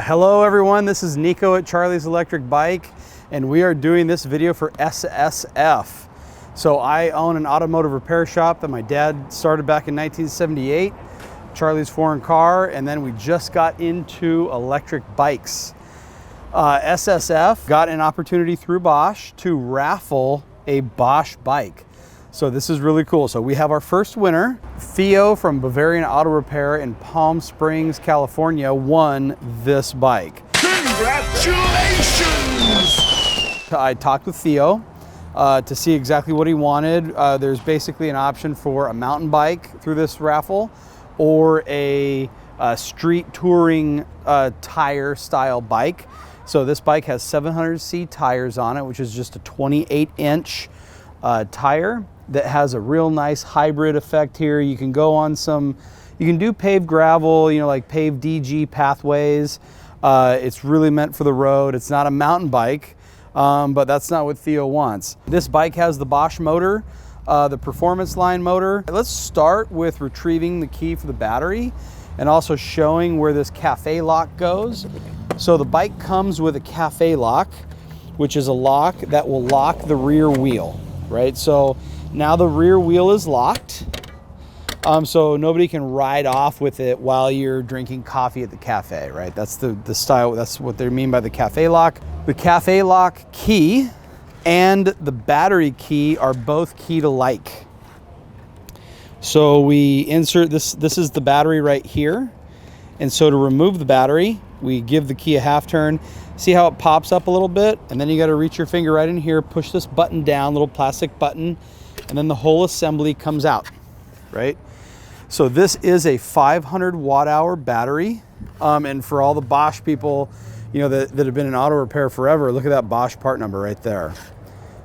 Hello everyone, this is Nico at Charlie's Electric Bike, and we are doing this video for SSF. So I own an automotive repair shop that my dad started back in 1978, Charlie's Foreign Car, and then we just got into electric bikes. SSF got an opportunity through BOSCH to raffle a BOSCH bike. So this is really cool. So we have our first winner. Theo from Bavarian Auto Repair in Palm Springs, California won this bike. Congratulations! I talked with Theo to see exactly what he wanted. There's basically an option for a mountain bike through this raffle or a street touring tire style bike. So this bike has 700C tires on it, which is just a 28-inch tire that has a real nice hybrid effect here. You can go on you can do paved gravel, you know, like paved DG pathways. It's really meant for the road. It's not a mountain bike, but that's not what Theo wants. This bike has the BOSCH motor, the Performance Line motor. Let's start with retrieving the key for the battery and also showing where this cafe lock goes. So the bike comes with a cafe lock, which is a lock that will lock the rear wheel, right? So now the rear wheel is locked, so nobody can ride off with it while you're drinking coffee at the cafe, right? That's the style, that's what they mean by the cafe lock. The cafe lock key and the battery key are both key to like. So we insert this is the battery right here. And so to remove the battery, we give the key a half turn. See how it pops up a little bit? And then you gotta reach your finger right in here, push this button down, little plastic button, and then the whole assembly comes out, right? So this is a 500 watt hour battery. And for all the BOSCH people, you know, that have been in auto repair forever, look at that BOSCH part number right there.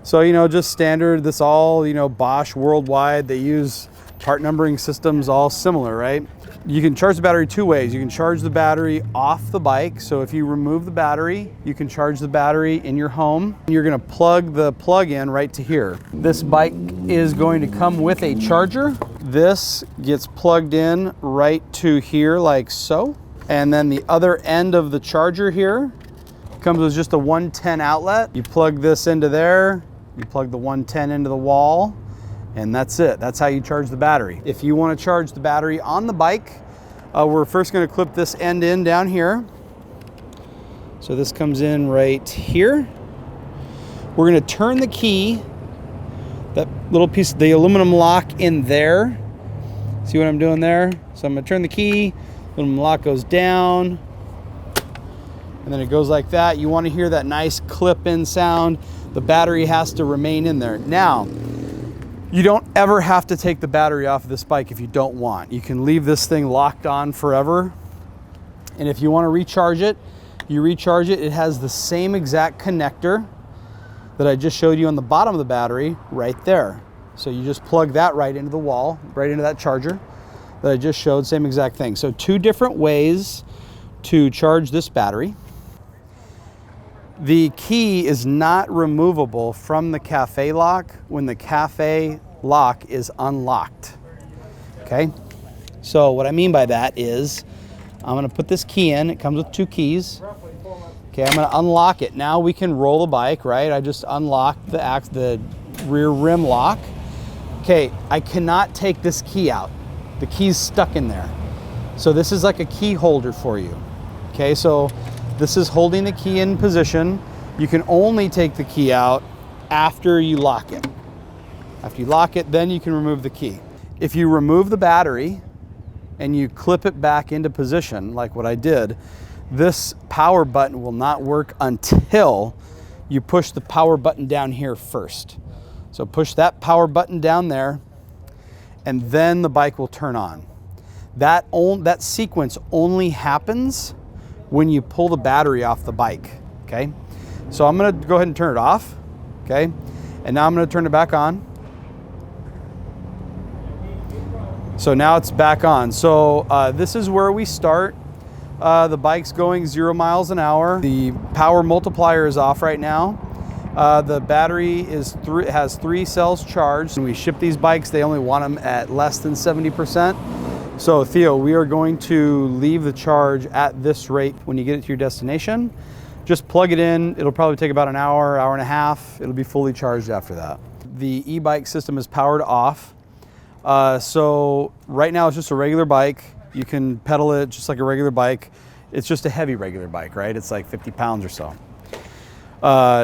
So, you know, just standard, this all, you know, BOSCH worldwide, they use part numbering systems all similar, right? You can charge the battery two ways. You can charge the battery off the bike. So if you remove the battery, you can charge the battery in your home. You're gonna plug the plug-in right to here. This bike is going to come with a charger. This gets plugged in right to here like so. And then the other end of the charger here comes with just a 110 outlet. You plug this into there, you plug the 110 into the wall, and that's it. That's how you charge the battery. If you want to charge the battery on the bike, we're first going to clip this end in down here. So this comes in right here. We're going to turn the key, that little piece, the aluminum lock in there. See what I'm doing there? So I'm going to turn the key, aluminum lock goes down, and then it goes like that. You want to hear that nice clip-in sound. The battery has to remain in there. Now, you don't ever have to take the battery off of this bike if you don't want. You can leave this thing locked on forever. And if you want to recharge it, you recharge it. It has the same exact connector that I just showed you on the bottom of the battery right there. So you just plug that right into the wall, right into that charger that I just showed, same exact thing. So two different ways to charge this battery. The key is not removable from the cafe lock when the cafe lock is unlocked, okay? So what I mean by that is I'm gonna put this key in. It comes with two keys. Okay, I'm gonna unlock it. Now we can roll the bike, right? I just unlocked the rear rim lock. Okay, I cannot take this key out. The key's stuck in there. So this is like a key holder for you. Okay, so this is holding the key in position. You can only take the key out after you lock it. After you lock it, then you can remove the key. If you remove the battery and you clip it back into position, like what I did, this power button will not work until you push the power button down here first. So push that power button down there, and then the bike will turn on. That sequence only happens when you pull the battery off the bike, okay? So I'm gonna go ahead and turn it off, okay? And now I'm gonna turn it back on. So now it's back on. So this is where we start. The bike's going 0 miles an hour. The power multiplier is off right now. The battery has 3 cells charged. When we ship these bikes, they only want them at less than 70%. So Theo, we are going to leave the charge at this rate when you get it to your destination. Just plug it in. It'll probably take about an hour, hour and a half. It'll be fully charged after that. The e-bike system is powered off. So right now it's just a regular bike. You can pedal it just like a regular bike. It's just a heavy regular bike, right? It's like 50 pounds or so.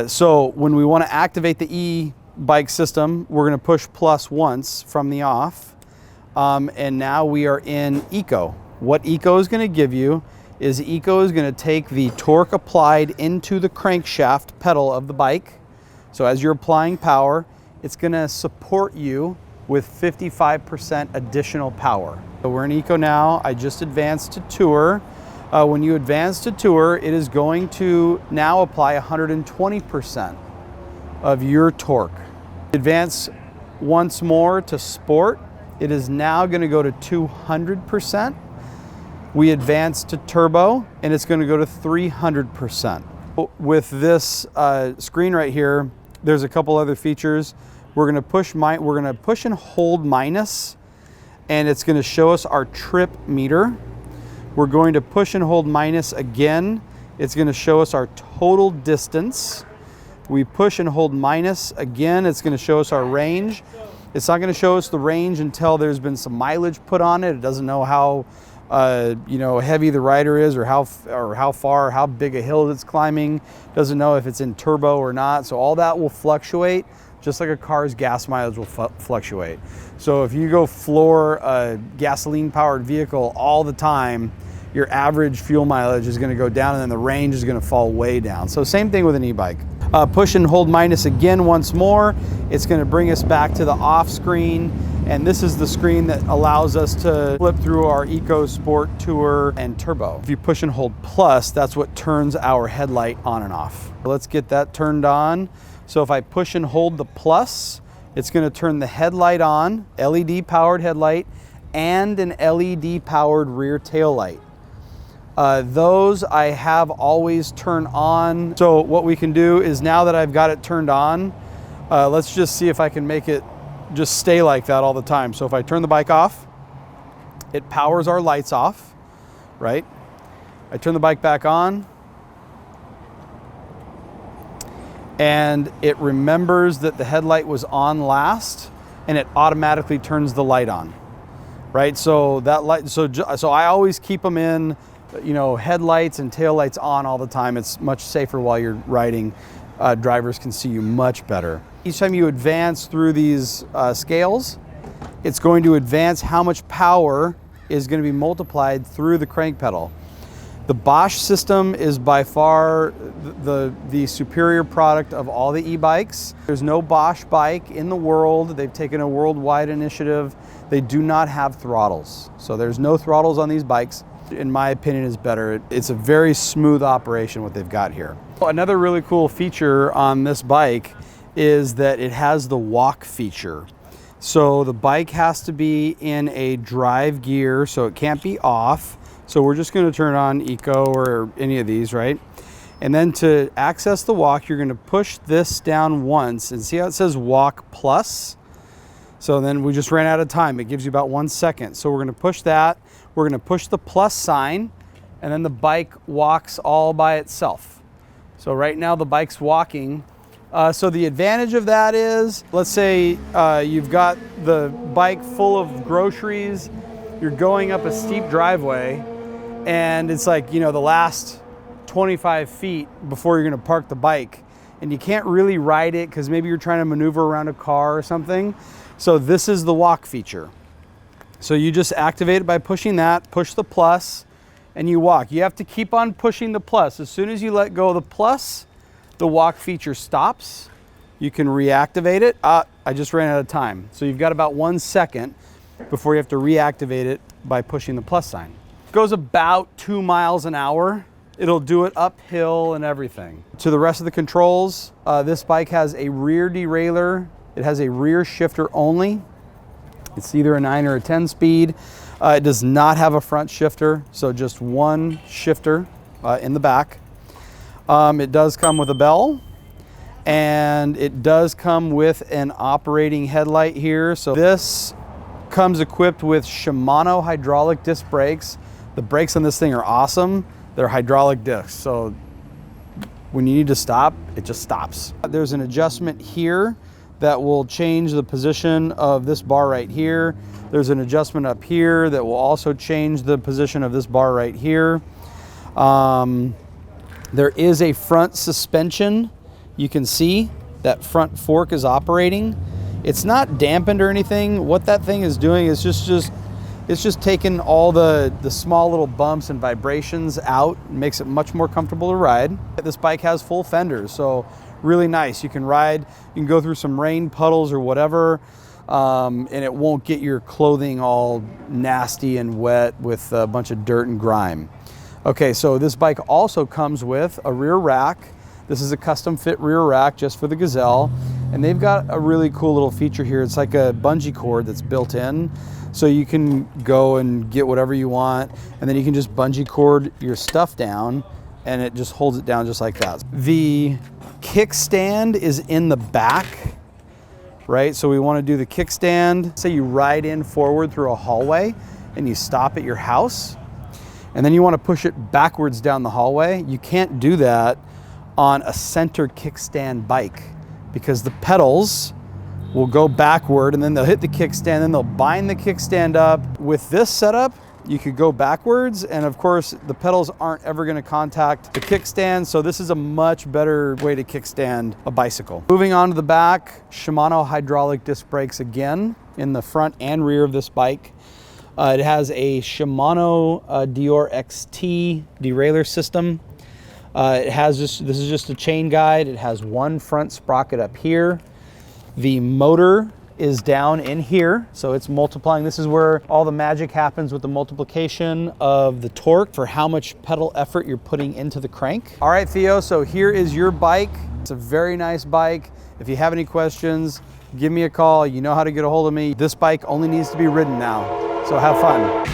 So when we want to activate the e-bike system, we're going to push plus once from the off. And now we are in Eco. What Eco is going to give you is Eco is going to take the torque applied into the crankshaft pedal of the bike. So as you're applying power, it's going to support you with 55% additional power. So we're in Eco now. I just advanced to Tour. When you advance to Tour, it is going to now apply 120% of your torque. Advance once more to Sport. It is now going to go to 200%. We advance to Turbo, and it's going to go to 300%. With this screen right here, there's a couple other features. We're going to push and hold minus, and it's going to show us our trip meter. We're going to push and hold minus again. It's going to show us our total distance. We push and hold minus again. It's going to show us our range. It's not going to show us the range until there's been some mileage put on it. It doesn't know how heavy the rider is, or how far, how big a hill it's climbing. Doesn't know if it's in turbo or not. So all that will fluctuate, just like a car's gas mileage will fluctuate. So if you go floor a gasoline-powered vehicle all the time, your average fuel mileage is going to go down, and then the range is going to fall way down. So same thing with an e-bike. Push and hold minus again once more. It's going to bring us back to the off screen, and this is the screen that allows us to flip through our Eco, Sport, Tour, and Turbo. If you push and hold plus, that's what turns our headlight on and off. Let's get that turned on. So if I push and hold the plus, it's going to turn the headlight on, LED powered headlight, and an LED powered rear tail light. Those I have always turned on. So what we can do is, now that I've got it turned on, let's just see if I can make it just stay like that all the time. So if I turn the bike off, it powers our lights off, right? I turn the bike back on, and it remembers that the headlight was on last, and it automatically turns the light on, right? So that light, so I always keep them in, headlights and tail lights on all the time. It's much safer while you're riding. Drivers can see you much better. Each time you advance through these scales, it's going to advance how much power is going to be multiplied through the crank pedal. The BOSCH system is by far the superior product of all the e-bikes. There's no BOSCH bike in the world. They've taken a worldwide initiative. They do not have throttles. So there's no throttles on these bikes. In my opinion, is better. It's a very smooth operation what they've got here. Another really cool feature on this bike is that it has the walk feature. So the bike has to be in a drive gear, so it can't be off. So we're just going to turn on Eco or any of these, right? And then to access the walk, you're going to push this down once, and see how it says walk plus? So then we just ran out of time. It gives you about 1 second. So we're going to push that. We're going to push the plus sign, and then the bike walks all by itself. So right now the bike's walking. So the advantage of that is, let's say you've got the bike full of groceries, you're going up a steep driveway, and it's like, the last 25 feet before you're going to park the bike, and you can't really ride it because maybe you're trying to maneuver around a car or something. So this is the walk feature. So you just activate it by pushing that, push the plus, and you walk. You have to keep on pushing the plus. As soon as you let go of the plus, the walk feature stops. You can reactivate it. I just ran out of time. So you've got about 1 second before you have to reactivate it by pushing the plus sign. It goes about 2 miles an hour. It'll do it uphill and everything. To the rest of the controls, this bike has a rear derailleur. It has a rear shifter only. It's either a 9 or a 10 speed. It does not have a front shifter, so just one shifter in the back. It does come with a bell, and it does come with an operating headlight here. So this Comes equipped with Shimano hydraulic disc brakes. The brakes on this thing are awesome. They're hydraulic discs, so when you need to stop, it just stops. There's an adjustment here that will change the position of this bar right here. There's an adjustment up here that will also change the position of this bar right here. There is a front suspension. You can see that front fork is operating. It's not dampened or anything. What that thing is doing is it's just taking all the small little bumps and vibrations out and makes it much more comfortable to ride. This bike has full fenders, so really nice. You can ride, you can go through some rain puddles or whatever, and it won't get your clothing all nasty and wet with a bunch of dirt and grime. Okay, so this bike also comes with a rear rack. This is a custom fit rear rack just for the Gazelle, and they've got a really cool little feature here. It's like a bungee cord that's built in, so you can go and get whatever you want, and then you can just bungee cord your stuff down, and it just holds it down just like that. The kickstand is in the back, right? So we want to do the kickstand. Say you ride in forward through a hallway and you stop at your house, and then you want to push it backwards down the hallway. You can't do that on a center kickstand bike because the pedals will go backward and then they'll hit the kickstand, then they'll bind the kickstand up. With this setup, you could go backwards, and of course the pedals aren't ever going to contact the kickstand, so this is a much better way to kickstand a bicycle. Moving on to the back, Shimano hydraulic disc brakes again in the front and rear of this bike. It has a Shimano Dior XT derailleur system. This is just a chain guide. It has one front sprocket up here. The motor is down in here, so it's multiplying. This is where all the magic happens with the multiplication of the torque for how much pedal effort you're putting into the crank. All right, Theo, so here is your bike. It's a very nice bike. If you have any questions, give me a call. You know how to get a hold of me. This bike only needs to be ridden now, so have fun.